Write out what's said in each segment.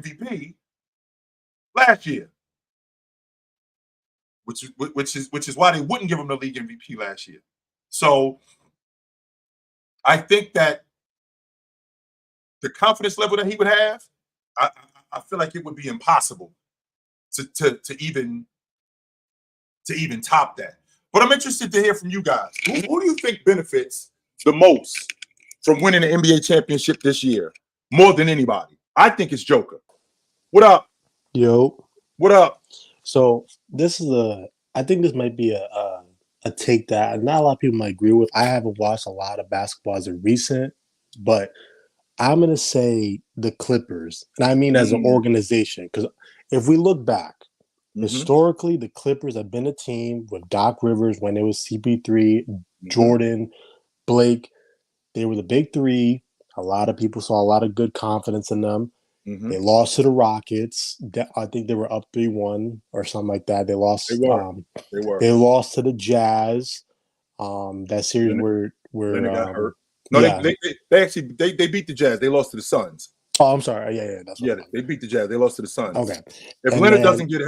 MVP last year, which is why they wouldn't give him the league MVP last year. So I think that the confidence level that he would have, I feel like it would be impossible to even top that. But I'm interested to hear from you guys. Who do you think benefits the most from winning the NBA championship this year more than anybody? I think it's Joker. What up? Yo. What up? So I think this might be a take that not a lot of people might agree with. I haven't watched a lot of basketball as of recent, but I'm going to say the Clippers. And I mean as an organization, because if we look back, historically, the Clippers have been a team with Doc Rivers when it was CP3, Jordan, Blake. They were the big three. A lot of people saw a lot of good confidence in them. They lost to the Rockets. I think they were up 3-1 or something like that. They lost. They were. They lost to the Jazz. That series where Leonard got hurt. No, yeah. they actually beat the Jazz. They lost to the Suns. Oh, I'm sorry. Yeah, that's what they beat the Jazz. They lost to the Suns. Okay. If Leonard doesn't get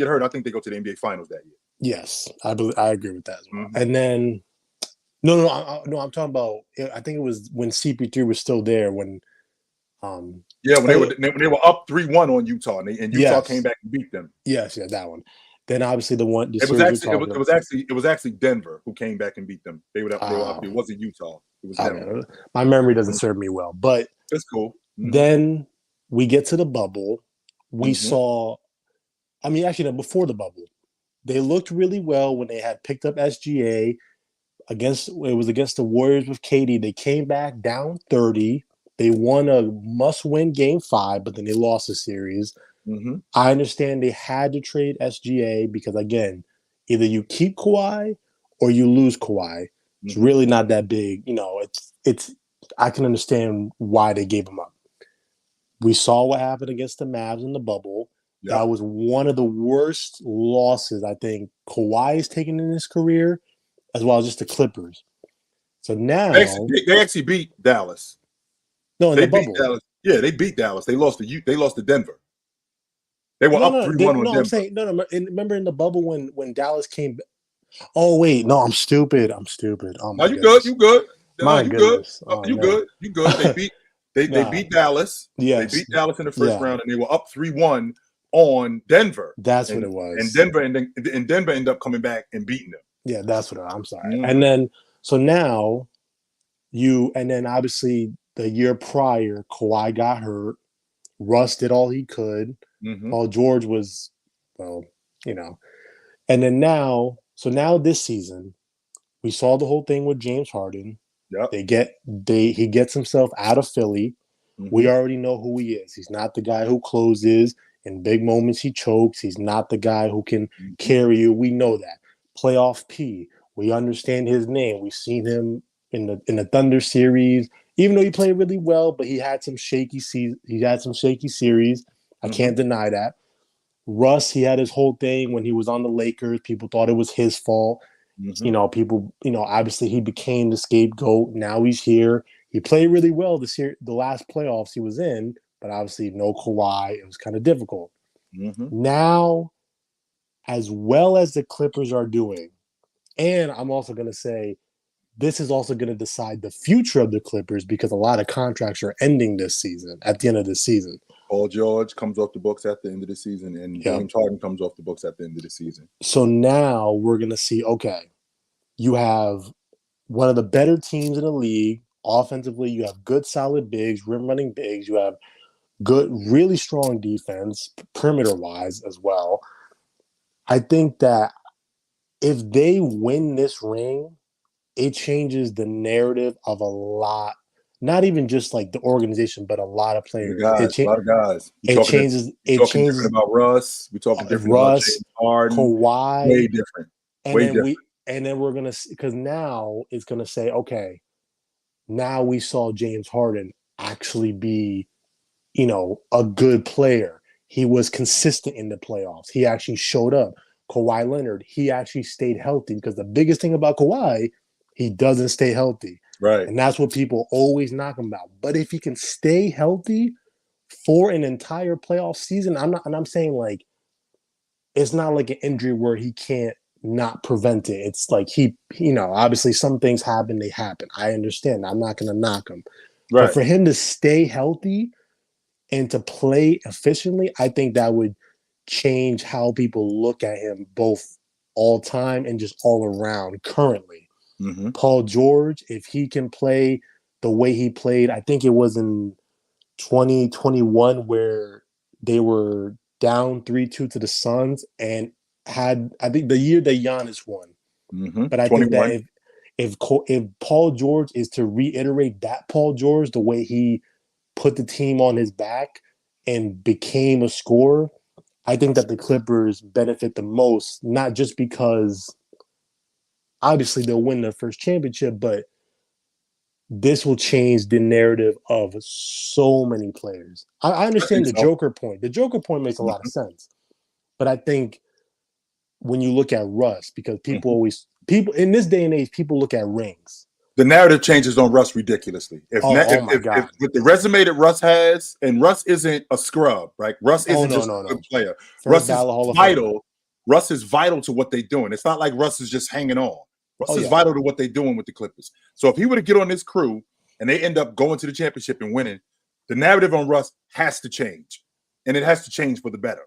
hurt, I think they go to the NBA Finals that year. Yes, I agree with that as well. And then, no, I'm talking about. I think it was when CP3 was still there when. When they were up 3-1 on Utah, and Utah came back and beat them. Yes, that one. Then obviously the one. It was actually Denver who came back and beat them. They were up. It wasn't Utah. It was Denver. My memory doesn't serve me well, but that's cool. Then we get to the bubble. We saw, before the bubble, they looked really well when they had picked up SGA against the Warriors with KD. They came back down 30. They won a must-win game 5, but then they lost the series. I understand they had to trade SGA because, again, either you keep Kawhi or you lose Kawhi. It's really not that big. It's. I can understand why they gave him up. We saw what happened against the Mavs in the bubble. Yep. That was one of the worst losses I think Kawhi has taken in his career, as well as just the Clippers. So now they actually beat Dallas. No, in the bubble. Dallas. Yeah, they beat Dallas. They lost to Denver. They were up 3-1 on Denver. I'm saying remember in the bubble when Dallas came. Oh wait, no, I'm stupid. Oh my goodness. You good? My goodness. You good? They beat Dallas. Yes. They beat Dallas in the first round, and they were up 3-1 on Denver. That's what it was. And Denver ended up coming back and beating them. Yeah, that's what I'm sorry. And then now obviously the year prior, Kawhi got hurt. Russ did all he could. Paul George was, and then now this season, we saw the whole thing with James Harden. Yep. He gets himself out of Philly. We already know who he is. He's not the guy who closes. In big moments, he chokes. He's not the guy who can carry you. We know that. Playoff P. We understand his name. We've seen him in the Thunder series. Even though he played really well, but he had some shaky series. I can't deny that. Russ, he had his whole thing when he was on the Lakers. People thought it was his fault. Obviously he became the scapegoat. Now he's here. He played really well the last playoffs he was in, but obviously no Kawhi. It was kind of difficult. Now, as well as the Clippers are doing, and I'm also going to say this is also going to decide the future of the Clippers because a lot of contracts are ending this season, at the end of the season. Paul George comes off the books at the end of the season, and James Harden comes off the books at the end of the season. So now we're going to see, okay, you have one of the better teams in the league. Offensively, you have good, solid bigs, rim-running bigs. You have good, really strong defense, perimeter-wise as well. I think that if they win this ring, it changes the narrative of a lot. Not even just like the organization, but a lot of players. A lot of guys. It changes different about Russ. We're talking different about James Harden. Kawhi. Way different. And then we're gonna, because now it's gonna say, okay, now we saw James Harden actually be, a good player. He was consistent in the playoffs. He actually showed up. Kawhi Leonard, he actually stayed healthy because the biggest thing about Kawhi, he doesn't stay healthy. Right. And that's what people always knock him about. But if he can stay healthy for an entire playoff season. I'm saying like it's not like an injury where he can't not prevent it. It's like obviously some things happen, they happen. I understand. I'm not going to knock him. But for him to stay healthy and to play efficiently, I think that would change how people look at him both all time and just all around currently. Mm-hmm. Paul George, if he can play the way he played, I think it was in 2021 where they were down 3-2 to the Suns and had, I think, the year that Giannis won. Mm-hmm. But I 21. think that if Paul George is to reiterate that Paul George, the way he put the team on his back and became a scorer, I think that the Clippers benefit the most, not just because obviously they'll win their first championship, but this will change the narrative of so many players. I understand the Joker point. The Joker point makes a lot of sense. But I think when you look at Russ, because people in this day and age, people look at rings. The narrative changes on Russ ridiculously. If with the resume that Russ has, and Russ isn't a scrub, right? Russ isn't just a good player. Russ is vital. Russ is vital to what they're doing. It's not like Russ is just hanging on. Russ is vital to what they're doing with the Clippers. So if he were to get on this crew and they end up going to the championship and winning, the narrative on Russ has to change. And it has to change for the better.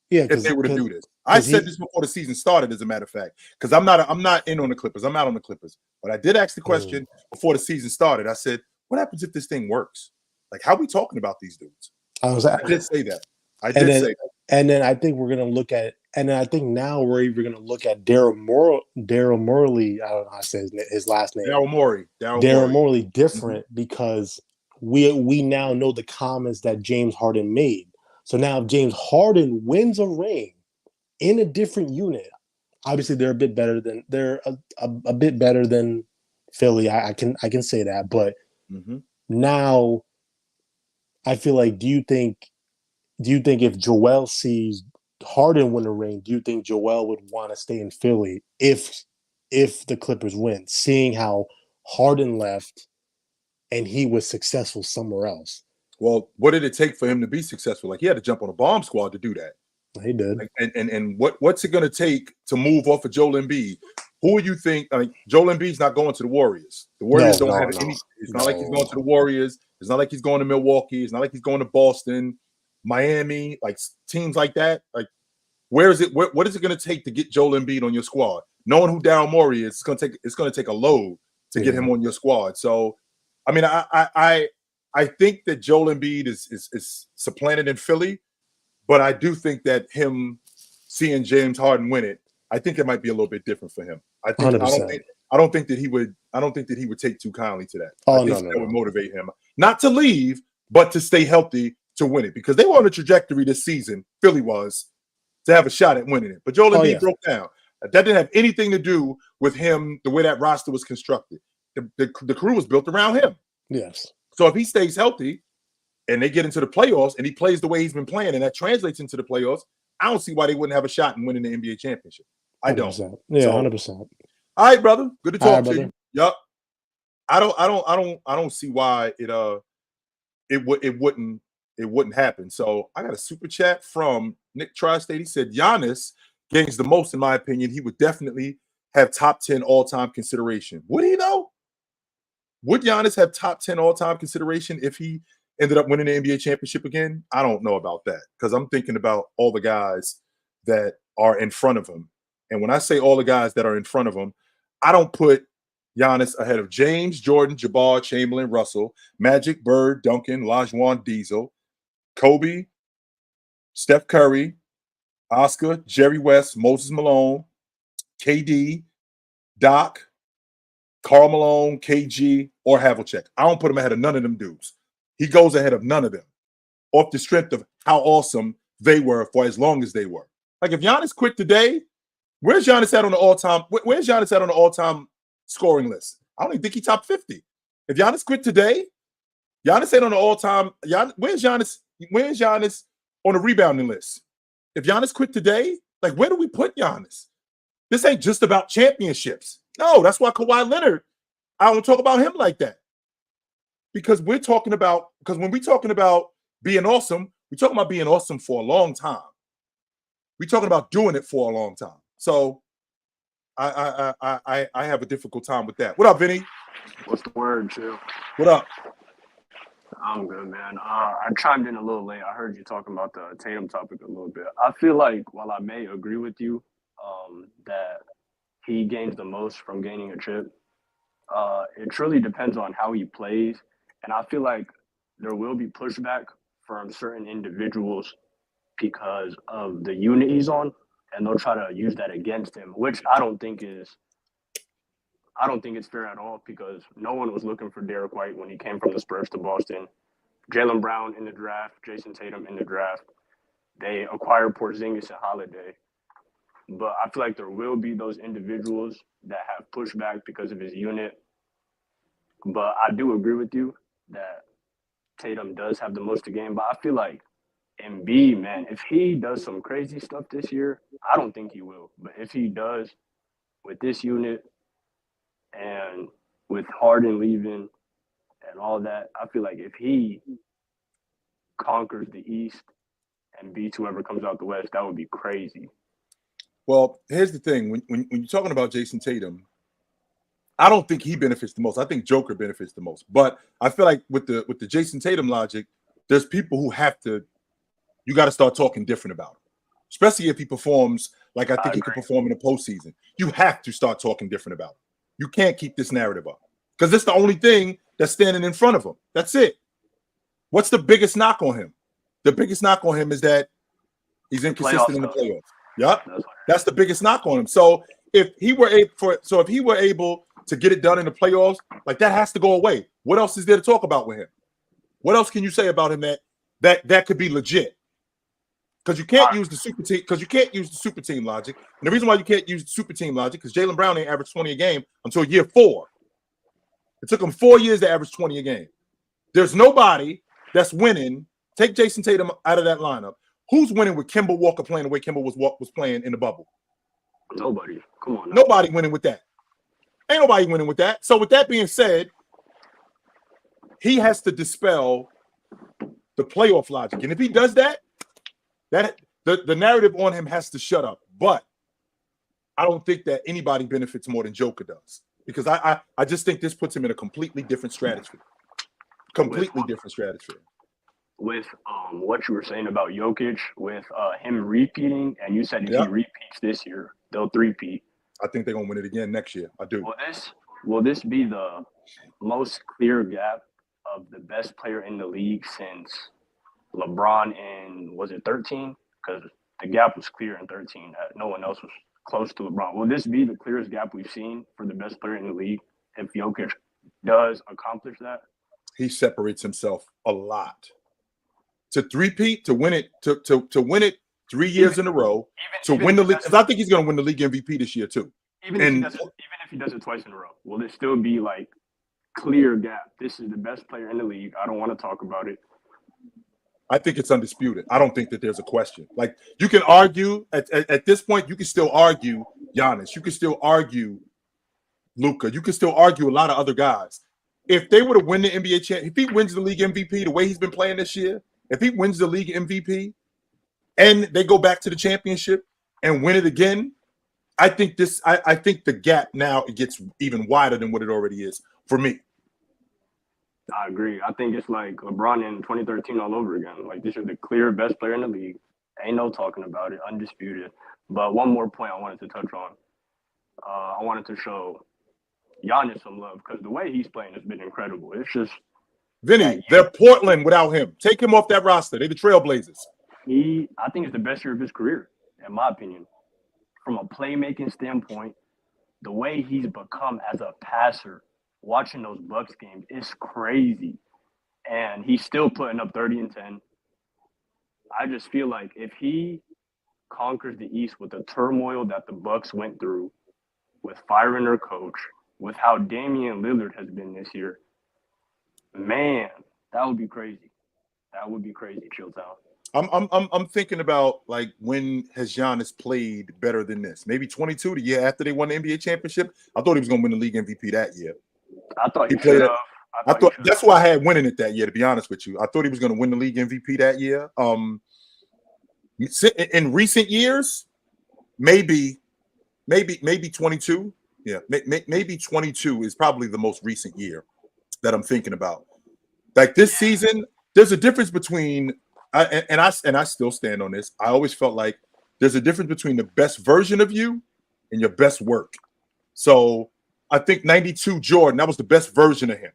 Yeah, if they were to do this. I said this before the season started, as a matter of fact, because I'm not in on the Clippers. I'm out on the Clippers. But I did ask the question before the season started. I said, what happens if this thing works? Like, how are we talking about these dudes? I did say that. I did say that. And then I think we're going to look at, and then I think now we're even going to look at Daryl Morley. I don't know how to say his last name. Daryl Morley different because we now know the comments that James Harden made. So now if James Harden wins a ring in a different unit, obviously they're a bit better than Philly. I can say that, but now I feel like do you think if Joel sees Harden win a ring, do you think Joel would want to stay in Philly if the Clippers win, seeing how Harden left and he was successful somewhere else? Well, what did it take for him to be successful? Like, he had to jump on a bomb squad to do that. He did. And what's it going to take to move off of Joel Embiid? Who do you think? I mean, Joel Embiid's not going to the Warriors. The Warriors don't have any. It's not like he's going to the Warriors. It's not like he's going to Milwaukee. It's not like he's going to Boston, Miami, like teams like that. Like, where is it? What is it going to take to get Joel Embiid on your squad? Knowing who Daryl Morey is, it's going to take a load to get him on your squad. So, I mean, I think that Joel Embiid is supplanted in Philly, but I do think that him seeing James Harden win it, I think it might be a little bit different for him. I don't think that he would take too kindly to that. I think that would motivate him not to leave, but to stay healthy to win it, because they were on a trajectory this season. Philly was to have a shot at winning it, but Joel Embiid broke down. That didn't have anything to do with him. The way that roster was constructed, the crew was built around him. Yes. So if he stays healthy and they get into the playoffs and he plays the way he's been playing and that translates into the playoffs, I don't see why they wouldn't have a shot in winning the NBA championship. I don't. 100%. Yeah, 100%. All right, brother. Good to talk to you. Yup. I don't see why it wouldn't happen. So I got a super chat from Nick Tri-State. He said Giannis gains the most, in my opinion. He would definitely have top 10 all-time consideration. Would he though? Would Giannis have top 10 all-time consideration if he ended up winning the NBA championship again? I don't know about that, because I'm thinking about all the guys that are in front of him. And when I say all the guys that are in front of him, I don't put Giannis ahead of James, Jordan, Jabbar, Chamberlain, Russell, Magic, Bird, Duncan, Lajuan, Diesel, Kobe, Steph Curry, Oscar, Jerry West, Moses Malone, KD, Doc, Karl Malone, KG, or Havlicek. I don't put him ahead of none of them dudes. He goes ahead of none of them off the strength of how awesome they were for as long as they were. Like, if Giannis quit today, where's Giannis at on the all-time? Where's Giannis at on the all-time scoring list? I don't even think he's top 50. If Giannis quit today, Giannis ain't on the all-time. Where's Giannis? Where's Giannis on the rebounding list? If Giannis quit today, like, where do we put Giannis? This ain't just about championships. No, that's why Kawhi Leonard, I don't talk about him like that. Because when we're talking about being awesome. We're talking about being awesome for a long time. We're talking about doing it for a long time. So I have a difficult time with that. What up, Vinny? What's the word, Chill? What up? I'm good, man. I chimed in a little late. I heard you talking about the Tatum topic a little bit. I feel like while I may agree with you that he gains the most from gaining a chip, it truly depends on how he plays. And I feel like there will be pushback from certain individuals because of the unit he's on, and they'll try to use that against him, which I don't think it's fair at all because no one was looking for Derek White when he came from the Spurs to Boston. Jaylen Brown in the draft, Jason Tatum in the draft. They acquired Porzingis and Holiday. But I feel like there will be those individuals that have pushback because of his unit. But I do agree with you that Tatum does have the most to gain. But I feel like Embiid, man, if he does some crazy stuff this year, I don't think he will. But if he does with this unit and with Harden leaving and all that, I feel like if he conquers the East and beats whoever comes out the West, that would be crazy. Well, here's the thing. When you're talking about Jason Tatum, I don't think he benefits the most. I think Joker benefits the most. But I feel like with the Jason Tatum logic, there's people who you got to start talking different about him, especially if he performs like I think he could perform in the postseason. You have to start talking different about him. You can't keep this narrative up because it's the only thing that's standing in front of him. That's it. What's the biggest knock on him? The biggest knock on him is that he's inconsistent in the playoffs. Yep, that's the biggest knock on him. So if he were able to get it done in the playoffs, like that has to go away. What else is there to talk about with him? What else can you say about him that could be legit? Because you can't use the super team. Because you can't use the super team logic. And the reason why you can't use the super team logic because Jaylen Brown ain't averaged 20 a game until year 4. It took him 4 years to average 20 a game. There's nobody that's winning. Take Jason Tatum out of that lineup. Who's winning with Kemba Walker playing the way Kemba was playing in the bubble? Nobody. Come on. Nobody winning with that. Ain't nobody winning with that. So with that being said, he has to dispel the playoff logic. And if he does that, the narrative on him has to shut up. But I don't think that anybody benefits more than Joker does. Because I just think this puts him in a completely different stratosphere. Different stratosphere. With what you were saying about Jokic, with him repeating, and you said if he repeats this year, they'll three-peat. I think they're going to win it again next year. I do. Will this be the most clear gap of the best player in the league since LeBron in, was it 13? Because the gap was clear in 13. No one else was close to LeBron. Will this be the clearest gap we've seen for the best player in the league if Jokic does accomplish that? He separates himself a lot. To three-peat, to win it, to win it 3 years in a row, to win the league. Because I think he's going to win the league MVP this year too. Even if he does it twice in a row, will it still be like clear gap? This is the best player in the league. I don't want to talk about it. I think it's undisputed. I don't think that there's a question. Like you can argue at this point, you can still argue Giannis. You can still argue Luka. You can still argue a lot of other guys. If they were to win the NBA championship, if he wins the league MVP the way he's been playing this year, if he wins the league MVP and they go back to the championship and win it again, I think the gap now it gets even wider than what it already is for me. I agree. I think it's like LeBron in 2013 all over again. Like this is the clear best player in the league. Ain't no talking about it, undisputed. But one more point I wanted to touch on. I wanted to show Giannis some love because the way he's playing has been incredible. It's just Vinny, they're Portland without him. Take him off that roster. They're the Trailblazers. I think it's the best year of his career, in my opinion. From a playmaking standpoint, the way he's become as a passer, watching those Bucks games is crazy. And he's still putting up 30 and 10. I just feel like if he conquers the East with the turmoil that the Bucks went through, with firing their coach, with how Damian Lillard has been this year, man, that would be crazy. That would be crazy, Chilltown. I'm thinking about like when has Giannis played better than this? Maybe 22, the year after they won the NBA championship. I thought he was going to win the league MVP that year. I thought he should have. I thought that's why I had winning it that year. To be honest with you, I thought he was going to win the league MVP that year. In recent years, maybe 22. Yeah, maybe 22 is probably the most recent year that I'm thinking about. Like this season, there's a difference between I still stand on this. I always felt like there's a difference between the best version of you and your best work. So I think 92 Jordan, that was the best version of him.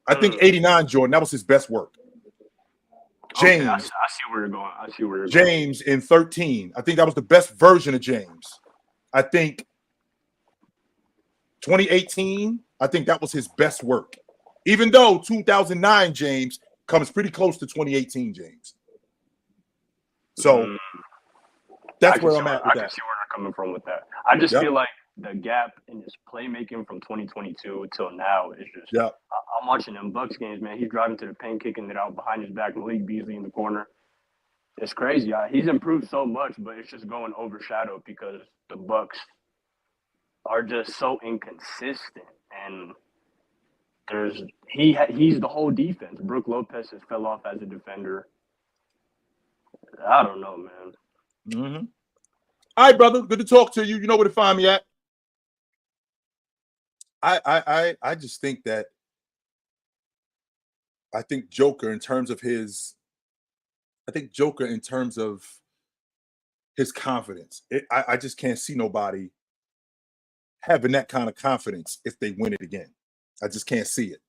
I think 89 Jordan, that was his best work. James, okay, I see where you're going. I see where you're James in 13, I think that was the best version of James. I think 2018, I think that was his best work. Even though 2009 James comes pretty close to 2018 James. So that's where I'm at with that. I can see where they're coming from with that. I just feel like the gap in his playmaking from 2022 till now is just. Yeah. I'm watching them Bucks games, man. He's driving to the paint, kicking it out behind his back. Malik Beasley in the corner. It's crazy. He's improved so much, but it's just going overshadowed because the Bucks are just so inconsistent, and he's the whole defense. Brook Lopez has fell off as a defender. I don't know, man. Mm-hmm. All right, brother. Good to talk to you. You know where to find me at. I just think that I think Joker in terms of his confidence. I just can't see nobody having that kind of confidence if they win it again. I just can't see it.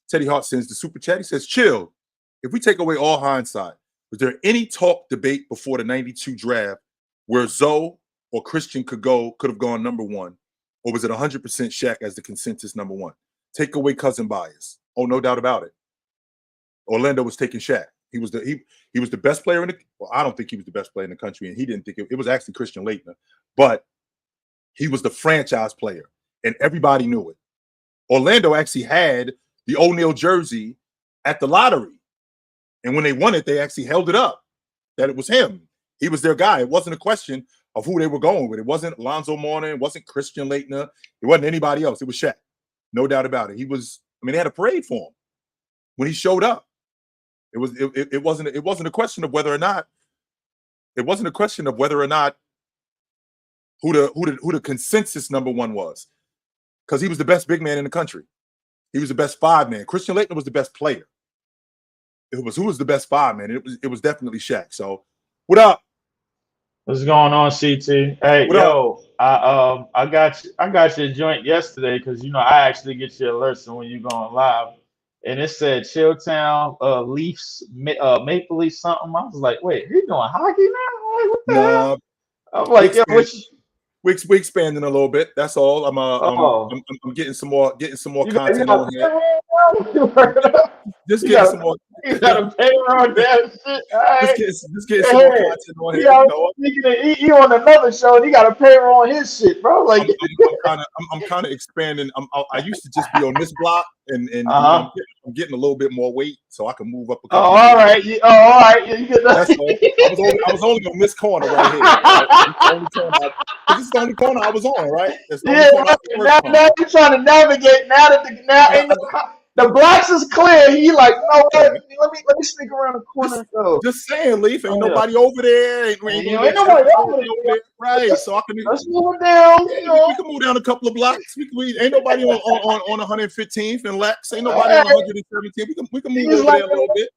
Teddy Hart sends the super chat. He says, chill. If we take away all hindsight, was there any talk debate before the 92 draft where Zoe or Christian could have gone number one? Or was it 100% Shaq as the consensus number one? Take away cousin bias. Oh, no doubt about it. Orlando was taking Shaq. He was the best player in the. Well, I don't think he was the best player in the country, and he didn't think it was actually Christian Laettner, but he was the franchise player, and everybody knew it. Orlando actually had the O'Neal jersey at the lottery, and when they won it, they actually held it up that it was him. He was their guy. It wasn't a question of who they were going with. It wasn't Alonzo Mourning. It wasn't Christian Laettner. It wasn't anybody else. It was Shaq. No doubt about it. They had a parade for him when he showed up. It wasn't a question of whether or not who the consensus number one was, because he was the best big man in the country. He was the best five man. Christian Laettner was the best player. Who was the best five man? It was definitely Shaq. So, what up? What's going on, CT? Hey, I got your joint yesterday because I actually get your alerts when you're going live. And it said Chilltown, Leafs, Maple Leafs, something. I was like, wait, he doing hockey now? Like, what the hell? I'm like, we're expanding a little bit. That's all. I'm getting some more content on here. Just getting some more. You got to pay around that shit. Right. Just getting some more content on here. He on another show, and he got to pay on his shit, bro. Like I'm kind of expanding. I used to just be on this block, and I'm getting a little bit more weight, so I can move up a couple. All right. You get that. That's all. I was only on this corner right here. This is the only corner I was on, right? Now you're trying to navigate. The blacks is clear. He like, no, let me sneak around the corner. Just saying, Leaf. Ain't nobody over there. Ain't nobody over there. Right. So I can. Let's move it down. Yeah, we can move down a couple of blocks. Ain't nobody on 115th and Lex. Ain't nobody on 117th. We can move over there a little bit.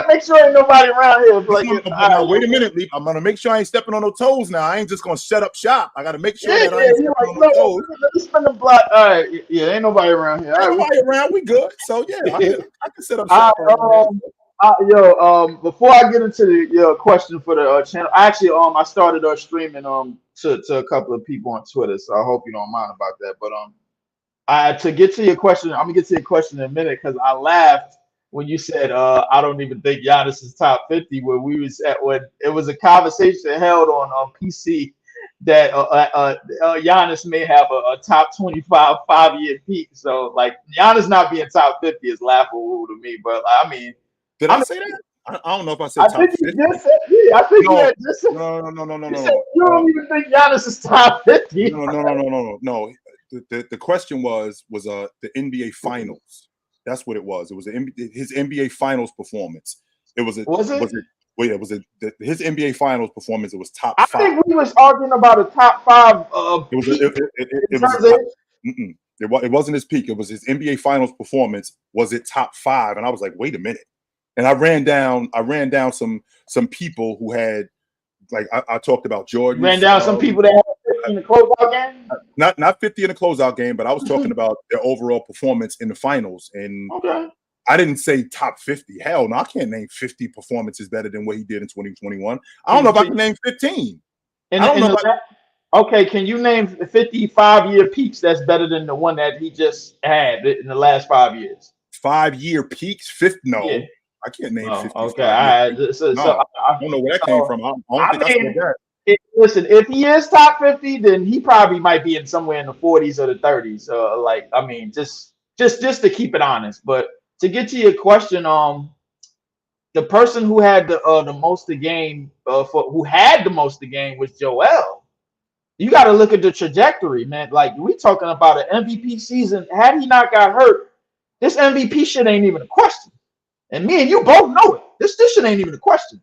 Make sure ain't nobody around here. Now, wait a minute, Leaf. I'm gonna make sure I ain't stepping on no toes now. I ain't just gonna set up shop. I gotta make sure that I ain't stepping on no toes. Let me spin the block. All right, ain't nobody around here. Ain't nobody around. We good. So yeah, I can set up shop. Before I get into the question for the channel, actually, I started streaming to a couple of people on Twitter, so I hope you don't mind about that. But to get to your question, I'm gonna get to your question in a minute because I laughed when you said I don't even think Giannis is top 50. Where we was at when it was a conversation held on PC that Giannis may have a top 25 5-year peak. So like Giannis not being top 50 is laughable to me. But I mean, did I say that? I don't know if I said top 50. Just said, I think you had just said, no. You don't even think Giannis is top 50. No. The question was the NBA Finals. That's what it was. It was his NBA Finals performance. Was it? Well, yeah, it was his NBA Finals performance. It was top I 5. think we was arguing about a top 5. It was. Peak It in was. terms of It wasn't his peak. It was his NBA Finals performance. Was it top 5? And I was like, wait a minute. And I ran down some people who had, like, I talked about Jordan. ran down some people that had 50 in the closeout game. Not 50 in the closeout game, but I was talking about their overall performance in the finals. And Okay. I didn't say top 50. Hell no, I can't name 50 performances better than what he did in 2021. I don't know if I can name 15. Okay, can you name 55-year peaks that's better than the one that he just had in the last 5 years? 5-year peaks? Fifth? No, Yeah. I can't name 50. Okay, all right. I don't know where that came from. I don't think I said that. Listen, if he is top 50, then he probably might be in somewhere in the 40s or the 30s. Just to keep it honest. But to get to your question, the person who had the most the game was Joel. You got to look at the trajectory, man. Like, we talking about an MVP season. Had he not got hurt, this MVP shit ain't even a question. And me and you both know it. This shit ain't even a question.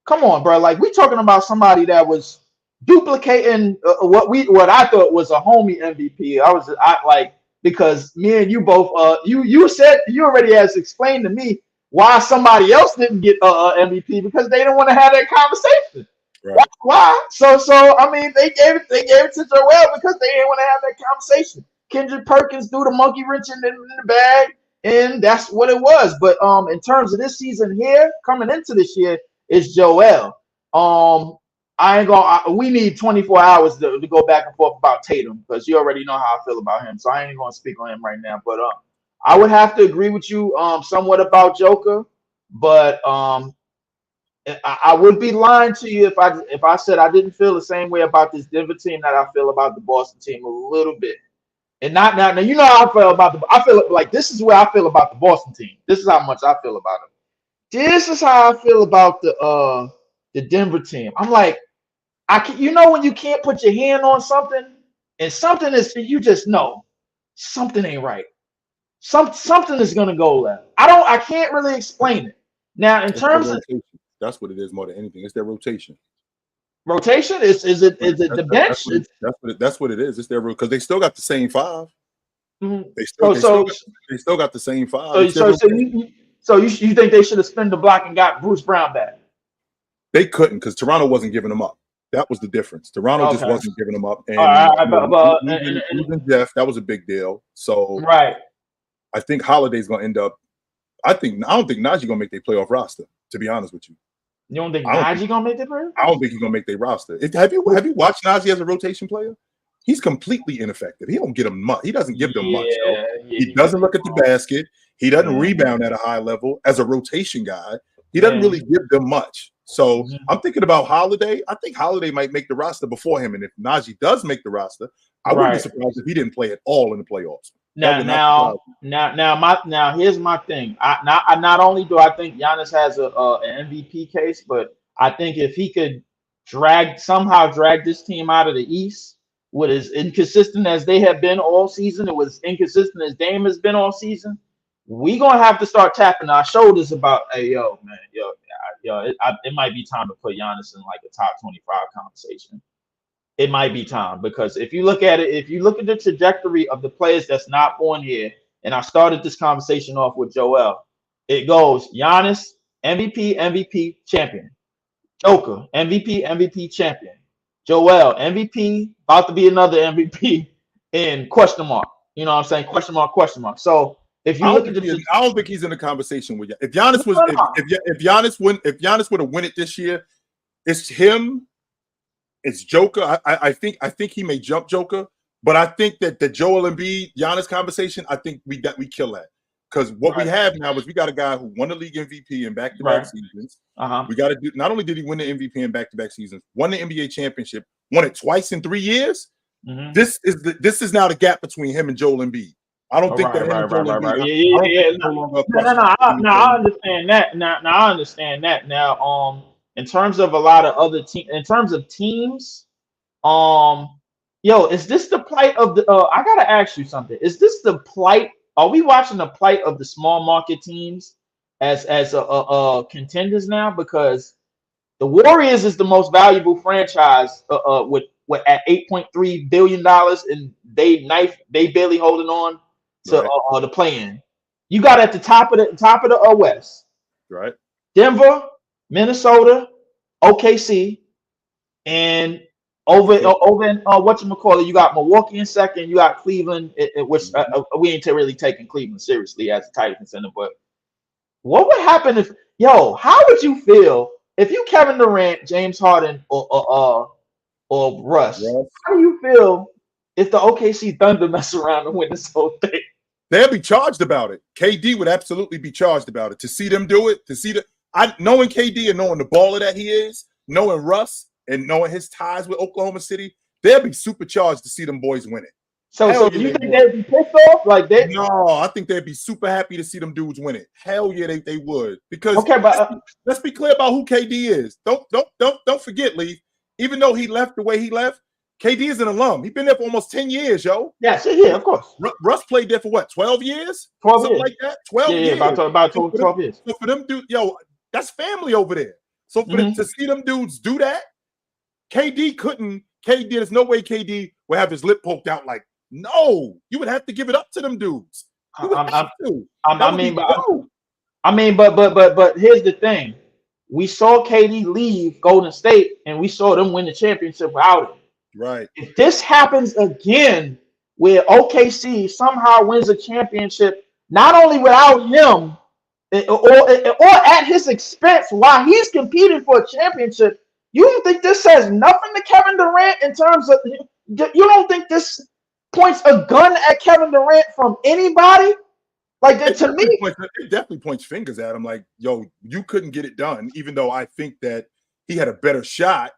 Come on, bro. Like, we talking about somebody that was duplicating what I thought was a homie MVP. Because me and you both you said you already has explained to me why somebody else didn't get MVP, because they didn't want to have that conversation. Right. Why? So I mean, they gave it to Joel because they didn't want to have that conversation. Kendrick Perkins threw the monkey wrench in the bag, and that's what it was. But in terms of this season here, coming into this year, is Joel. We need 24 hours to go back and forth about Tatum, because you already know how I feel about him. So I ain't gonna speak on him right now. But I would have to agree with you somewhat about Joker, but I would be lying to you if I said I didn't feel the same way about this Denver team that I feel about the Boston team a little bit. And not now, you know how I feel about I feel like this is where I feel about the Boston team. This is how much I feel about them. This is how I feel about the Denver team. I'm like, when you can't put your hand on something, and something is, you just know something ain't right. Something is gonna go left. I can't really explain it. Now, in terms of that's what it is more than anything. It's their rotation. Rotation? Is it the bench? That's what it is. It's their because they still got the same 5. Mm-hmm. They still got the same 5. So you think they should have spun the block and got Bruce Brown back? They couldn't, because Toronto wasn't giving them up. That was the difference. Toronto just wasn't giving them up. And losing Jeff, that was a big deal. So right. I think Holiday's gonna end up. I don't think Najee gonna make their playoff roster, to be honest with you. You don't think Najee gonna make the playoff? I don't think he's gonna make their roster. Have you watched Najee as a rotation player? He's completely ineffective. He don't get them much. He doesn't give them much. He doesn't look at the basket. He doesn't rebound at a high level as a rotation guy. He doesn't really give them much. So I'm thinking about Holiday. I think Holiday might make the roster before him. And if Najee does make the roster, I wouldn't be surprised if he didn't play at all in the playoffs. Now, here's my thing. Not only do I think Giannis has an MVP case, but I think if he could somehow drag this team out of the East, with as inconsistent as they have been all season, it was inconsistent as Dame has been all season, we gonna have to start tapping our shoulders about, hey, it might be time to put Giannis in like a top 25 conversation. It might be time, because if you look at the trajectory of the players that's not born here, and I started this conversation off with Joel, it goes Giannis, MVP, champion. Joker, MVP, champion. Joel, MVP, about to be another MVP, and question mark. You know what I'm saying? Question mark. So if you look at I don't think he's in the conversation with you. If Giannis if Giannis would have won it this year, it's him. It's Joker. I think he may jump Joker, but I think that the Joel Embiid Giannis conversation, I think we kill that, because what we have now is we got a guy who won the league MVP in back-to-back seasons. We got to do. Not only did he win the MVP in back-to-back seasons, won the NBA championship, won it twice in 3 years. This is now the gap between him and Joel Embiid. I don't think that. I understand that. Now I understand that. Now, in terms of a lot of other teams, is this the plight of the? I gotta ask you something. Is this the plight are we watching the plight of the small market teams as contenders now? Because the Warriors is the most valuable franchise with at $8.3 billion, and they barely holding on to Right. the play-in. You got at the top of the West, Right. Denver, Minnesota, OKC, and over in whatchamacallit, you got Milwaukee in second. You got Cleveland, which we ain't really taking Cleveland seriously as a title contender. But what would happen if how would you feel if you Kevin Durant, James Harden, or Russ? Yes. How do you feel if the OKC Thunder mess around and win this whole thing? They'll be charged about it. KD would absolutely be charged about it. To see them do it, knowing KD and knowing the baller that he is, knowing Russ and knowing his ties with Oklahoma City, they'll be supercharged to see them boys win it. So you think they'd be pissed off? No, I think they'd be super happy to see them dudes win it. Hell yeah, they would. Because let's be clear about who KD is. Don't forget, Lee. Even though he left the way he left, KD is an alum. He's been there for almost 10 years, yo. Yeah, of course. Russ played there for what, 12 years? 12 Something years. like that? 12 years. Yeah, about 12 years. So for them dudes, that's family over there. So for them to see them dudes do that, there's no way KD would have his lip poked out like, no, you would have to give it up to them dudes. But here's the thing. We saw KD leave Golden State, and we saw them win the championship without him. Right. If this happens again, where OKC somehow wins a championship, not only without him or at his expense while he's competing for a championship, you don't think this says nothing to Kevin Durant in terms of you don't think this points a gun at Kevin Durant from anybody? To me, it definitely points fingers at him. Like, yo, you couldn't get it done, even though I think that he had a better shot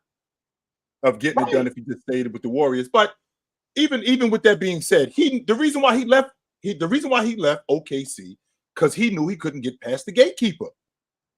of getting it done if he just stayed with the Warriors. But even with that being said, the reason why he left OKC, because he knew he couldn't get past the gatekeeper.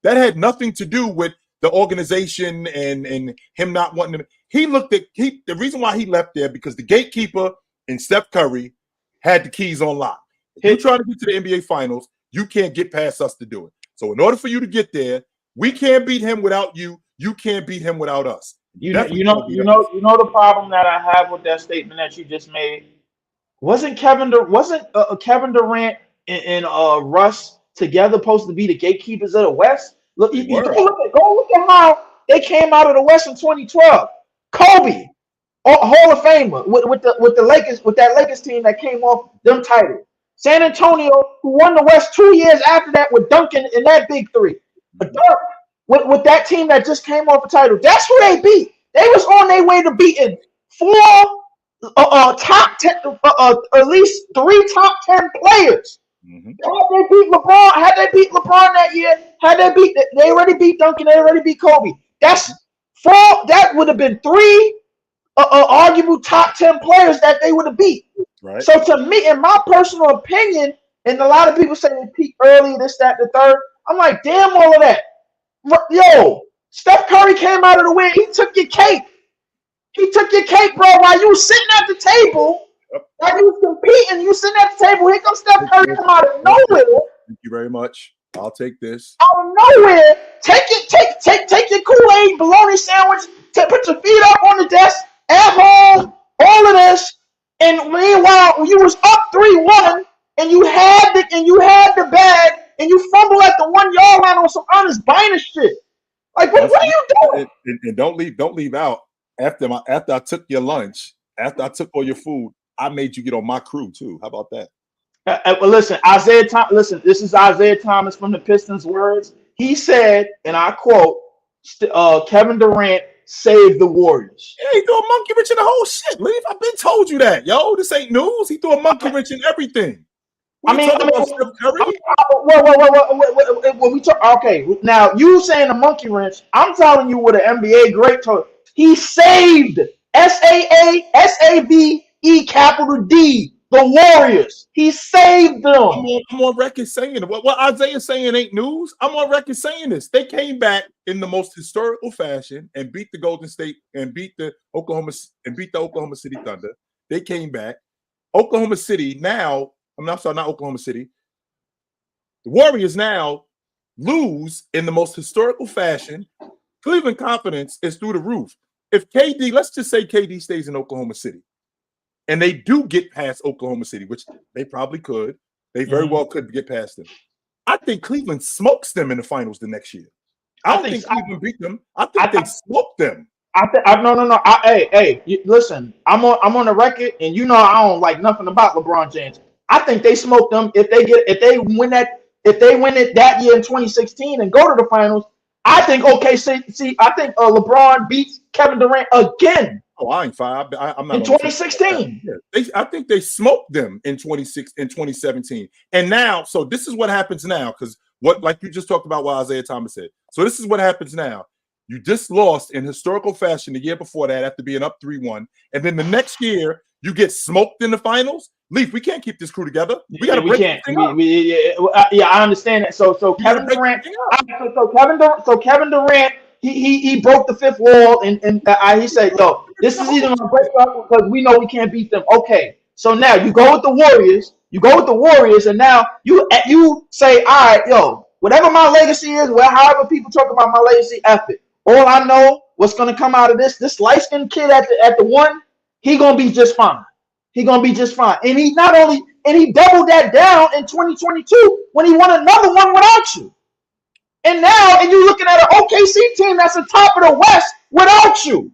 That had nothing to do with the organization and him not wanting to. The reason why he left there because the gatekeeper and Steph Curry had the keys on lock. If you're trying to get to the NBA Finals, you can't get past us to do it. So in order for you to get there, we can't beat him without you. You can't beat him without us. You know the problem that I have with that statement that you just made. Wasn't Kevin Durant and Russ together supposed to be the gatekeepers of the West? Look, go look at how they came out of the West in 2012. Kobe, Hall of Famer with the Lakers, with that Lakers team that came off them titles. San Antonio, who won the West 2 years after that with Duncan in that big three. With that team that just came off a title. That's who they beat. They was on their way to beating 4 top 10, at least 3 top 10 players. Mm-hmm. Had they beat LeBron that year, they already beat Duncan, they already beat Kobe. That's 4. That would have been 3 arguable top 10 players that they would have beat. Right. So to me, in my personal opinion, and a lot of people say they peaked early, this, that, the third. I'm like, damn all of that. Yo, Steph Curry came out of the way. He took your cake. Bro, while you was sitting at the table. While you was competing, you sitting at the table. Here comes Steph Curry come out of nowhere. Thank you very much. I'll take this. Out of nowhere, take your Kool-Aid bologna sandwich. Put your feet up on the desk at home. All of this. And meanwhile, you was up 3-1, and you had the bag, and you fumble at the 1 yard line on some honest Biner shit. Like, what are you doing? And don't leave out after I took your lunch, after I took all your food, I made you get on my crew too. How about that? Well, listen, this is Isaiah Thomas from the Pistons' words. He said, and I quote, Kevin Durant saved the Warriors. Yeah, he threw a monkey wrench in the whole shit. Leave, I've been told you that, yo. This ain't news. He threw a monkey wrench in everything. When we talk, okay, now you saying the monkey wrench, I'm telling you what an NBA great told. He saved SAVE capital D the Warriors. He saved them. I'm on record saying it. What Isaiah's saying ain't news. I'm on record saying this. They came back in the most historical fashion and beat the Golden State and beat the Oklahoma City Thunder. They came back. Oklahoma City now I'm sorry, not Oklahoma City. The Warriors now lose in the most historical fashion. Cleveland confidence is through the roof. If KD, let's just say KD stays in Oklahoma City, and they do get past Oklahoma City, which they probably could. They very well could get past them. I think Cleveland smokes them in the finals the next year. I don't think Cleveland beat them. I think they smoked them. No. Listen, I'm on the record, and you know I don't like nothing about LeBron James. I think they smoked them if they win it that year in 2016 and go to the finals. I think LeBron beats Kevin Durant again. Oh, I ain't five. I'm not in 2016. I think they smoked them in 2017. And now, so this is what happens now, because like you just talked about what Isaiah Thomas said. So this is what happens now. You just lost in historical fashion the year before that after being up 3-1. And then the next year, you get smoked in the finals. Leaf, we can't keep this crew together. We got to break this thing up. I understand that. So Kevin Durant, Kevin Durant, he broke the fifth wall and he said, "Yo, this is either gonna break up because we know we can't beat them." Okay, so now you go with the Warriors. And now you say, "All right, yo, whatever my legacy is, however people talk about my legacy, F it. All I know, what's gonna come out of this light-skinned kid at the one, he gonna be just fine. And he doubled that down in 2022 when he won another one without you. And now, you're looking at an OKC team that's the top of the West without you.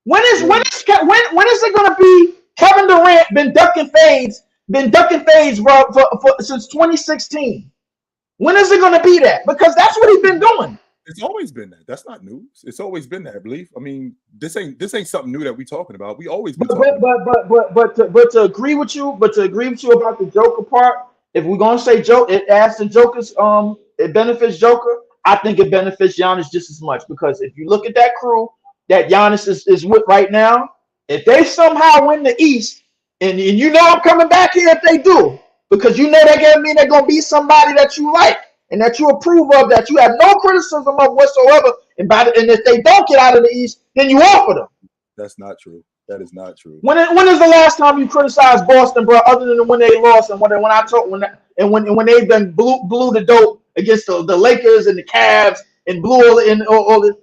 When is it going to be Kevin Durant been ducking fades, since 2016? When is it going to be that? Because that's what he's been doing. It's always been that. That's not news. It's always been that, I believe. I mean, this ain't something new that we're talking about. We always been talking but to agree with you about the Joker part, if we're gonna say Joker, it adds to Joker's it benefits Joker. I think it benefits Giannis just as much, because if you look at that crew that Giannis is with right now, if they somehow win the East, and you know I'm coming back here if they do, because you know they're gonna be somebody that you like and that you approve of, that you have no criticism of whatsoever, and if they don't get out of the East, then you offer them. That's not true. That is not true. When is the last time you criticized Boston, bro? Other than when they lost and when they then blew the dope against the Lakers and the Cavs and blew all the.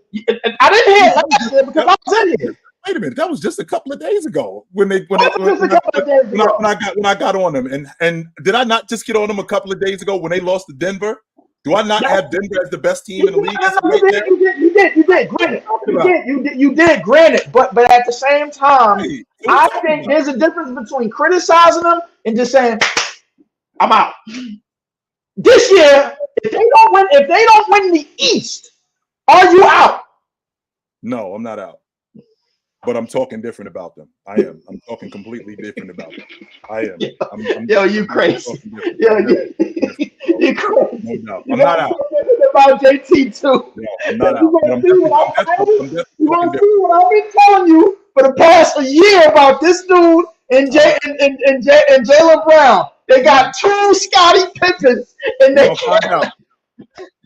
I didn't hear it last year because I was in here. Wait a minute, that was just a couple of days ago when I got on them, and did I not just get on them a couple of days ago when they lost to Denver? Do I not have Denver as the best team in the league? You did, granted, but at the same time, I think there's a difference between criticizing them and just saying, "I'm out." This year, if they don't win the East, are you out? No, I'm not out. But I'm talking different about them. I am. I'm talking completely different about them. I am. Yo, you crazy. Yo, you crazy. No doubt. I'm not out. About JT too. No, I'm not out. You're gonna see what I've been telling you for the past year about this dude and Jaylen Brown. They got two Scottie Pippens, and We're gonna find out.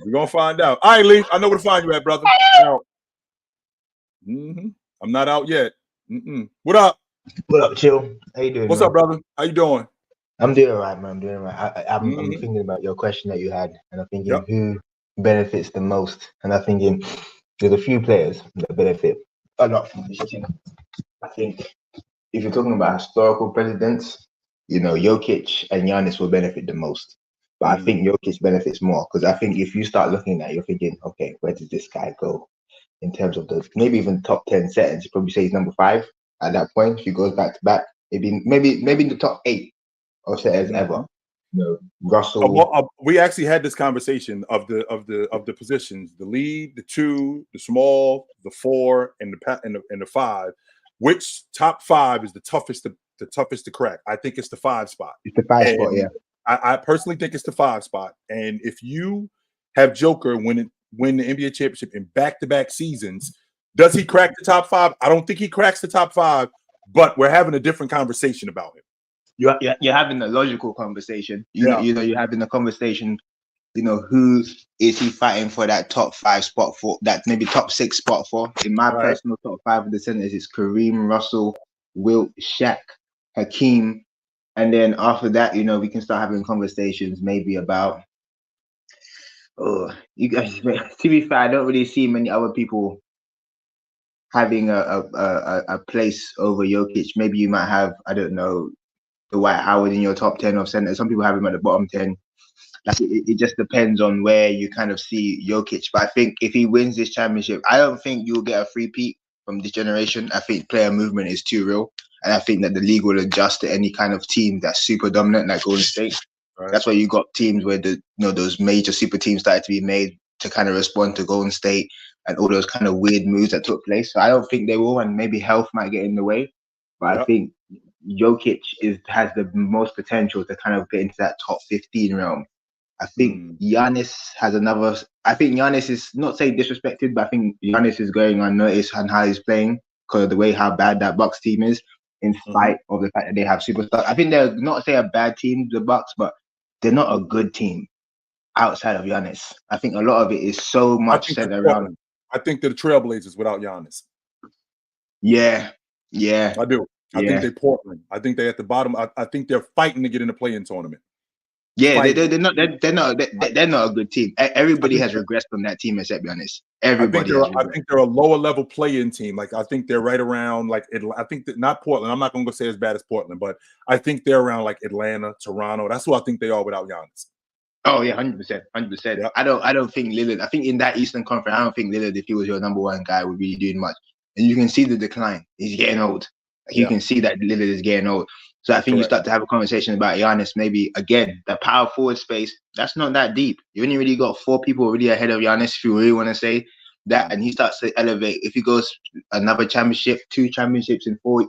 We're gonna find out. All right, Lee. I know where to find you at, brother. I'm not out yet. What up? What up, Chill? How you doing? What's up, brother? How you doing? I'm doing all right, man. I'm doing all right. I'm thinking about your question that you had, and I'm thinking who benefits the most. And I'm thinking there's a few players that benefit a lot from this team. I think if you're talking about historical presidents, Jokic and Giannis will benefit the most. But I think Jokic benefits more, because I think if you start looking at it, you're thinking, okay, where does this guy go in terms of the maybe even top 10 settings? You probably say he's number 5 at that point. If he goes back to back, maybe in the top 8 of settings ever. Russell. We actually had this conversation of the positions: the lead, the 2, the small, the 4, and the 5. Which top 5 is the toughest to crack? I think it's the 5 spot. It's the 5 spot, yeah. I personally think it's the 5 spot. And if you have Joker win the NBA championship in back-to-back seasons, does he crack the top 5? I don't think he cracks the top 5, but we're having a different conversation about it. You're having a logical conversation. You're having a conversation. Who is he fighting for that top 5 spot for? That maybe top 6 spot for? In my personal top 5 of the centers is Kareem, Russell, Wilt, Shaq, Hakeem, And then after that, you know, we can start having conversations maybe about, oh, you guys, to be fair, I don't really see many other people having a place over Jokic. Maybe you might have, I don't know, Dwight Howard in your top 10 of centers. Some people have him at the bottom 10. Like it just depends on where you kind of see Jokic. But I think if he wins this championship, I don't think you'll get a three-peat from this generation. I think player movement is too real. And I think that the league will adjust to any kind of team that's super dominant, like Golden State. Right. That's why you got teams where those major super teams started to be made to kind of respond to Golden State and all those kind of weird moves that took place. So I don't think they will, and maybe health might get in the way. But I think Jokic has the most potential to kind of get into that top 15 realm. I think Giannis has another. I think Giannis is not saying disrespected, but I think Giannis is going unnoticed on how he's playing because of the way how bad that Bucks team is, in spite of the fact that they have superstars. I think they're not say a bad team, the Bucks, but they're not a good team outside of Giannis. I think a lot of it is so much centered around. I think they're the Trailblazers without Giannis. Yeah, I do. I think they're Portland. I think they're at the bottom. I think they're fighting to get in the play-in tournament. Yeah, they're not a good team. Everybody has regressed from that team except Giannis. Everybody. I think they're a lower level play-in team. Like I think they're right around like I think that not Portland. I'm not going to say as bad as Portland, but I think they're around like Atlanta, Toronto. That's who I think they are without Giannis. Oh yeah, 100%. Yeah. I don't think Lillard. I think in that Eastern Conference, I don't think Lillard, if he was your number one guy, would be doing much. And you can see the decline. He's getting old. You can see that Lillard is getting old. So I think you start to have a conversation about Giannis. Maybe again, the power forward space. That's not that deep. You only really got 4 people already ahead of Giannis. If you really want to say that, and he starts to elevate. If he goes another championship, 2 championships in 3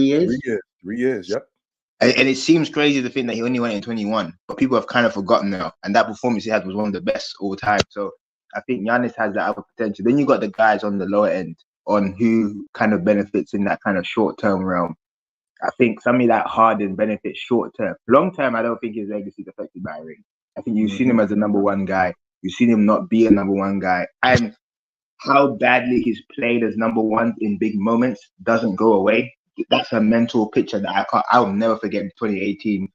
years. 3 years. Yep. And it seems crazy to think that he only went in 21, but people have kind of forgotten now. And that performance he had was one of the best all time. So I think Giannis has that other potential. Then you got the guys on the lower end on who kind of benefits in that kind of short-term realm. I think somebody like Harden benefits short-term. Long-term, I don't think his legacy is affected by a ring. I think you've seen him as a number one guy. You've seen him not be a number one guy. And how badly he's played as number one in big moments doesn't go away. That's a mental picture that I'll never forget. The 2018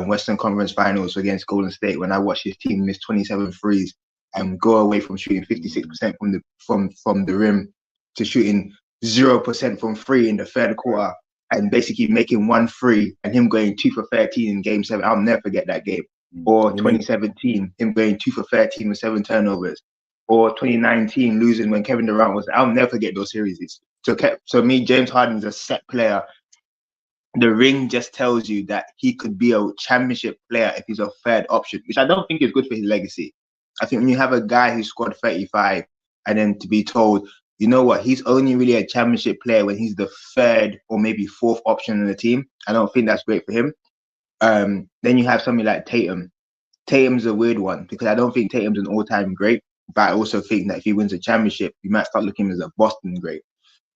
Western Conference Finals against Golden State when I watched his team miss 27 threes and go away from shooting 56% from the rim to shooting 0% from 3 in the third quarter and basically making 1 free and him going 2 for 13 in Game 7. I'll never forget that game. Or 2017, him going 2 for 13 with 7 turnovers. Or 2019 losing when Kevin Durant was. I'll never forget those series. So me, James Harden is a set player. The ring just tells you that he could be a championship player if he's a third option, which I don't think is good for his legacy. I think when you have a guy who scored 35 and then to be told, you know what, he's only really a championship player when he's the third or maybe fourth option in the team. I don't think that's great for him. Then you have somebody like Tatum. Tatum's a weird one because I don't think Tatum's an all-time great, but I also think that if he wins a championship, you might start looking as a Boston great.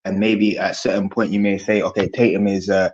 And maybe at a certain point you may say, okay, Tatum is a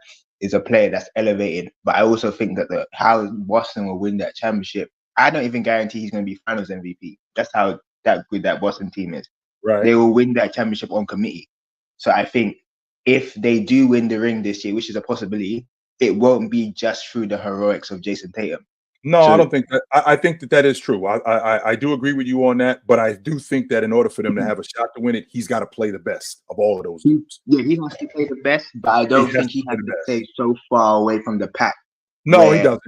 player that's elevated. But I also think that how Boston will win that championship, I don't even guarantee he's going to be Finals MVP. That's how that good that Boston team is. Right. They will win that championship on committee. So I think if they do win the ring this year, which is a possibility, it won't be just through the heroics of Jason Tatum. No, I don't think that. I think that is true. I do agree with you on that, but I do think that in order for them to have a shot to win it, he's got to play the best of all of those dudes. Yeah, he has to play the best, but I don't think he has to stay so far away from the pack. No, he doesn't.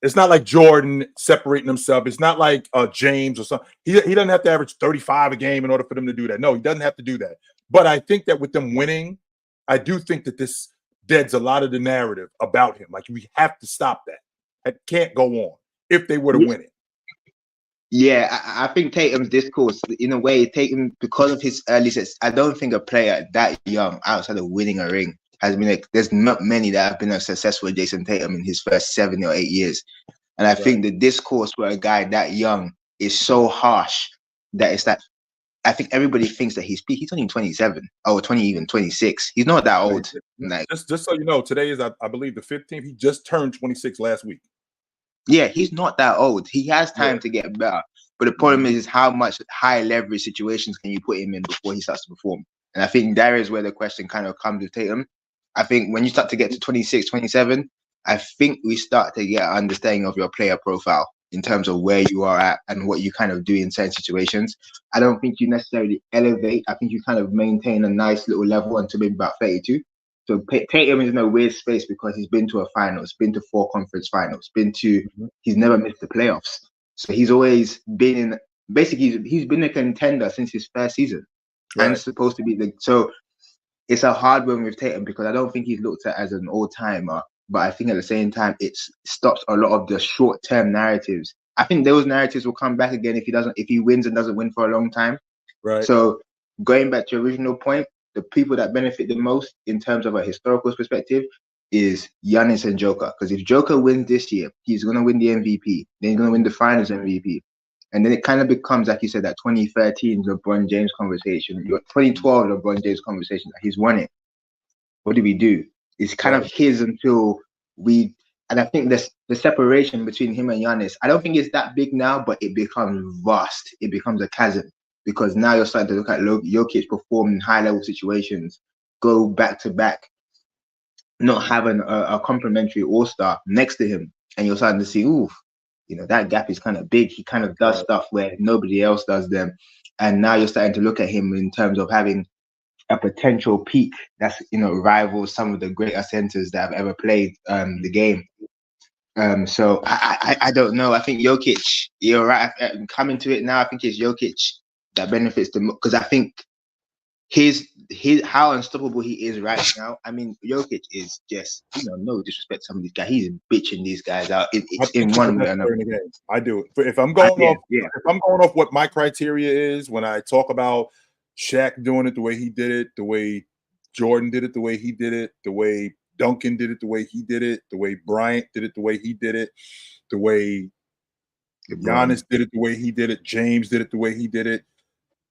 It's not like Jordan separating himself. It's not like James or something. He doesn't have to average 35 a game in order for them to do that. No, he doesn't have to do that. But I think that with them winning, I do think that this deads a lot of the narrative about him. Like, we have to stop that. It can't go on if they were to win it. Yeah, I think Tatum's discourse, in a way, Tatum, because of his early success, I don't think a player that young outside of winning a ring has been there's not many that have been as successful as Jason Tatum in his first 7 or 8 years. And I think the discourse for a guy that young is so harsh that it's that I think everybody thinks that he's only 27 or 20, even 26. He's not that old. Like, just so you know, today is, I believe, the 15th. He just turned 26 last week. Yeah, he's not that old. He has time to get better. But the problem is how much high leverage situations can you put him in before he starts to perform? And I think there is where the question kind of comes with Tatum. I think when you start to get to 26, 27, I think we start to get an understanding of your player profile in terms of where you are at and what you kind of do in certain situations. I don't think you necessarily elevate. I think you kind of maintain a nice little level until maybe about 32. So Tatum is in a weird space because he's been to a finals, been to 4 conference finals, he's never missed the playoffs. So he's always been in, basically he's been a contender since his first season. Right. And supposed to be so it's a hard one with Tatum because I don't think he's looked at as an all-timer, but I think at the same time it stops a lot of the short-term narratives. I think those narratives will come back again if he wins and doesn't win for a long time. Right. So going back to your original point, the people that benefit the most in terms of a historical perspective is Giannis and Joker. Because if Joker wins this year, he's going to win the MVP. Then he's going to win the Finals MVP. And then it kind of becomes, like you said, that 2013 LeBron James conversation, your 2012 LeBron James conversation. He's won it. What do we do? It's kind of his until we. And I think the separation between him and Giannis, I don't think it's that big now, but it becomes vast. It becomes a chasm. Because now you're starting to look at Jokic perform in high-level situations, go back-to-back, not having a complimentary all-star next to him. And you're starting to see, that gap is kind of big. He kind of does stuff where nobody else does them. And now you're starting to look at him in terms of having a potential peak that's, rivals some of the greater centers that have ever played the game. So I don't know. I think Jokic, you're right. Coming to it now, I think it's Jokic that benefits them because I think his how unstoppable he is right now. I mean, Jokic is just no disrespect to some of these guys. He's bitching these guys out. It's in one way or another. I do. If I'm going off what my criteria is when I talk about Shaq doing it the way he did it, the way Jordan did it the way he did it, the way Duncan did it the way he did it, the way Bryant did it the way he did it, the way Giannis did it the way he did it, James did it the way he did it.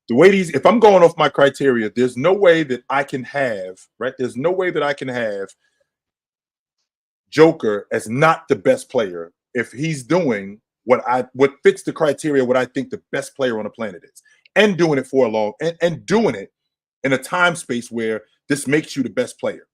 The way if I'm going off my criteria, there's no way that I can have, right? There's no way that I can have Joker as not the best player if he's doing what fits the criteria, what I think the best player on the planet is, and doing it for a long and doing it in a time space where this makes you the best player.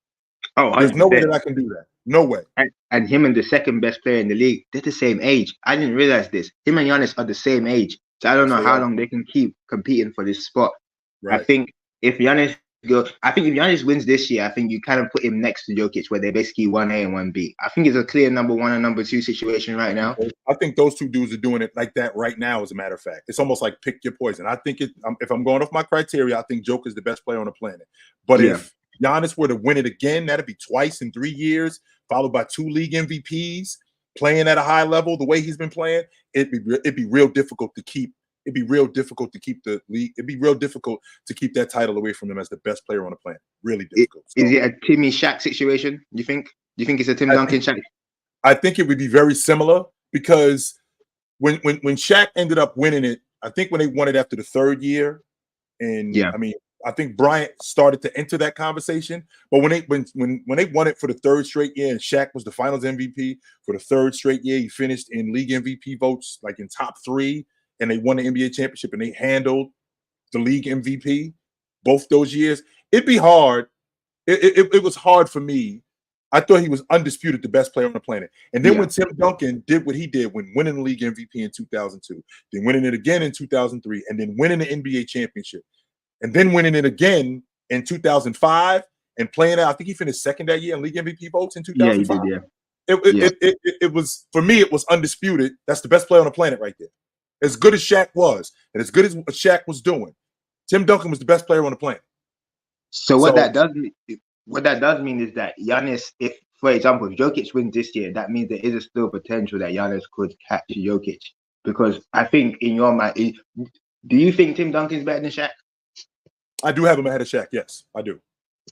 Oh, there's no way that I can do that. No way. And him and the second best player in the league, they're the same age. I didn't realize this. Him and Giannis are the same age. So I don't know how long they can keep competing for this spot. Right. I think if Giannis wins this year, I think you kind of put him next to Jokic, where they're basically 1A and 1B. I think it's a clear number 1 and number 2 situation right now. I think those two dudes are doing it like that right now, as a matter of fact. It's almost like pick your poison. I think if I'm going off my criteria, I think Joker's the best player on the planet. But if Giannis were to win it again, that'd be twice in 3 years, followed by 2 league MVPs, playing at a high level the way he's been playing. It'd be real difficult to keep. It'd be real difficult to keep the league. It'd be real difficult to keep that title away from him as the best player on the planet. Really difficult. Is it a Timmy Shaq situation? You think? Do you think it's a Tim Duncan Shaq? I think it would be very similar because when Shaq ended up winning it, I think when they won it after the 3rd year, and I mean, I think Bryant started to enter that conversation. But when they won it for the 3rd straight year, and Shaq was the Finals MVP for the 3rd straight year, he finished in league MVP votes like in top 3. And they won the NBA championship and they handled the league MVP both those years. It'd be hard. It was hard for me. I thought he was undisputed the best player on the planet. And then when Tim Duncan did what he did when winning the league MVP in 2002, then winning it again in 2003, and then winning the NBA championship, and then winning it again in 2005 and playing out, I think he finished 2nd that year in league MVP votes in 2005. Yeah, he did, It was, for me, it was undisputed. That's the best player on the planet right there. As good as Shaq was, and as good as Shaq was doing, Tim Duncan was the best player on the planet. So what that does mean is that Giannis, if, for example, if Jokic wins this year, that means there is a still potential that Giannis could catch Jokic. Because I think in your mind, do you think Tim Duncan's better than Shaq? I do have him ahead of Shaq. Yes, I do.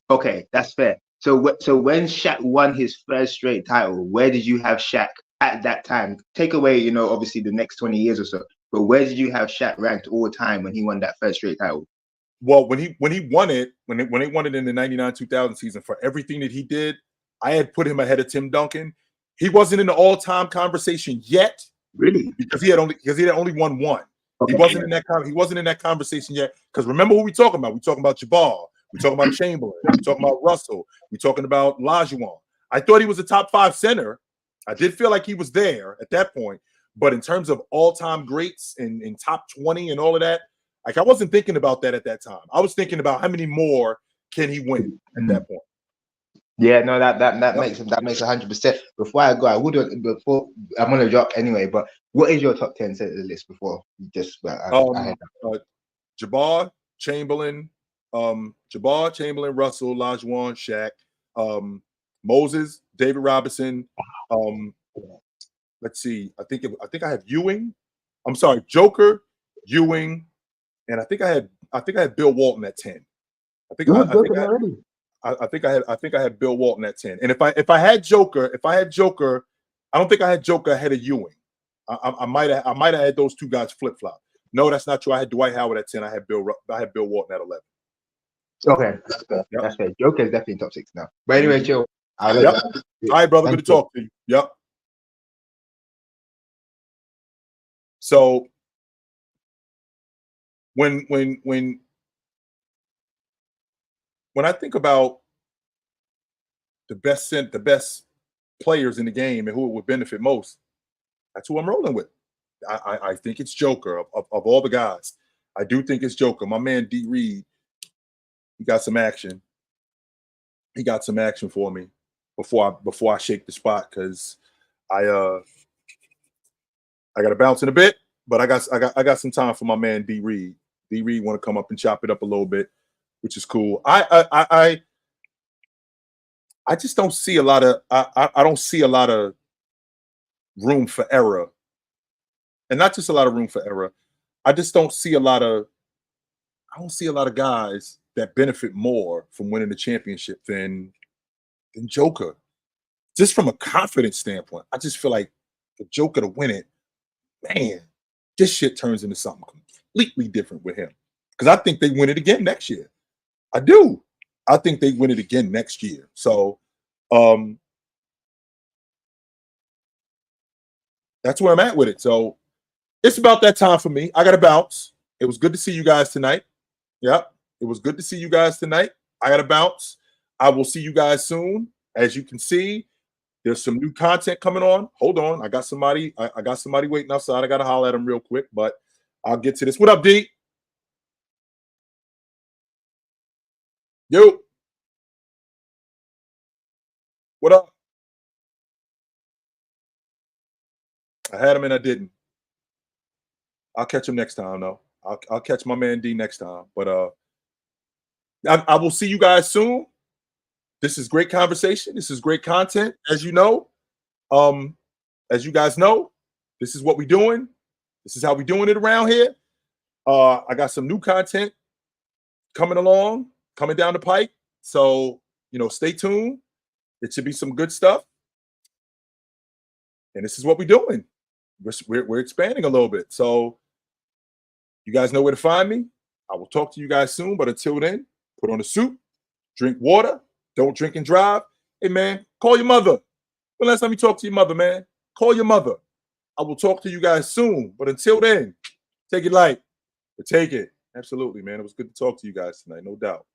Okay, that's fair. So when Shaq won his 1st straight title, where did you have Shaq at that time? Take away, obviously the next 20 years or so. But where did you have Shaq ranked all time when he won that 1st straight title? Well, when he won it, when they won it in the 99-2000 season, for everything that he did, I had put him ahead of Tim Duncan. He wasn't in the all-time conversation yet. Really? Because he had only won 1. Okay. He wasn't in that conversation yet. Because remember who we talking about? We talking about Jabbar. We talking about Chamberlain. We talking about Russell. We talking about Olajuwon. I thought he was a top 5 center. I did feel like he was there at that point. But in terms of all-time greats and in top 20 and all of that, like I wasn't thinking about that at that time. I was thinking about how many more can he win at that point. Yeah, no, that makes 100%. Before I go, I would before I'm gonna drop anyway. But what is your top 10 center list before you just? Jabbar, Chamberlain, Russell, Olajuwon, Shaq, Moses, David Robinson. Let's see. I think I have Ewing. I'm sorry, Joker, Ewing, and I think I had Bill Walton at 10. I think I had Bill Walton at 10. And if I had Joker, I don't think I had Joker ahead of Ewing. I might have had those two guys flip flop. No, that's not true. I had Dwight Howard at 10. I had Bill Walton at 11. Okay, that's fair. Yep. That's fair. Joker is definitely top 6 now. But anyway, Joe. All right, brother. Good to talk to you. Yep. So when I think about the best players in the game and who it would benefit most, that's who I'm rolling with. I think it's Joker of all the guys. I do think it's Joker. My man D Reed, he got some action. He got some action for me before I shake the spot because I got to bounce in a bit, but I got some time for my man D Reed. D Reed want to come up and chop it up a little bit, which is cool. I just don't see a lot of I don't see a lot of room for error. And not just a lot of room for error. I just don't see a lot of guys that benefit more from winning the championship than Joker. Just from a confidence standpoint, I just feel like the Joker to win it, man, this shit turns into something completely different with him. Because I think they win it again next year. I do. I think they win it again next year. So that's where I'm at with it. So it's about that time for me. I got to bounce. It was good to see you guys tonight. Yep. It was good to see you guys tonight. I got to bounce. I will see you guys soon. As you can see, there's some new content coming on. Hold on. I got somebody waiting outside. I got to holler at them real quick, but I'll get to this. What up, D? Yo. What up? I had him and I didn't. I'll catch him next time, though. I'll catch my man D next time. But I will see you guys soon. This is great conversation. This is great content, as you know. As you guys know, this is what we're doing. This is how we're doing it around here. I got some new content coming down the pike. So, stay tuned. It should be some good stuff. And this is what we're doing. We're expanding a little bit. So you guys know where to find me. I will talk to you guys soon. But until then, put on a suit, drink water, don't drink and drive. Hey, man, call your mother. When last time you talk to your mother, man? Call your mother. I will talk to you guys soon. But until then, take it light. But take it. Absolutely, man. It was good to talk to you guys tonight, no doubt.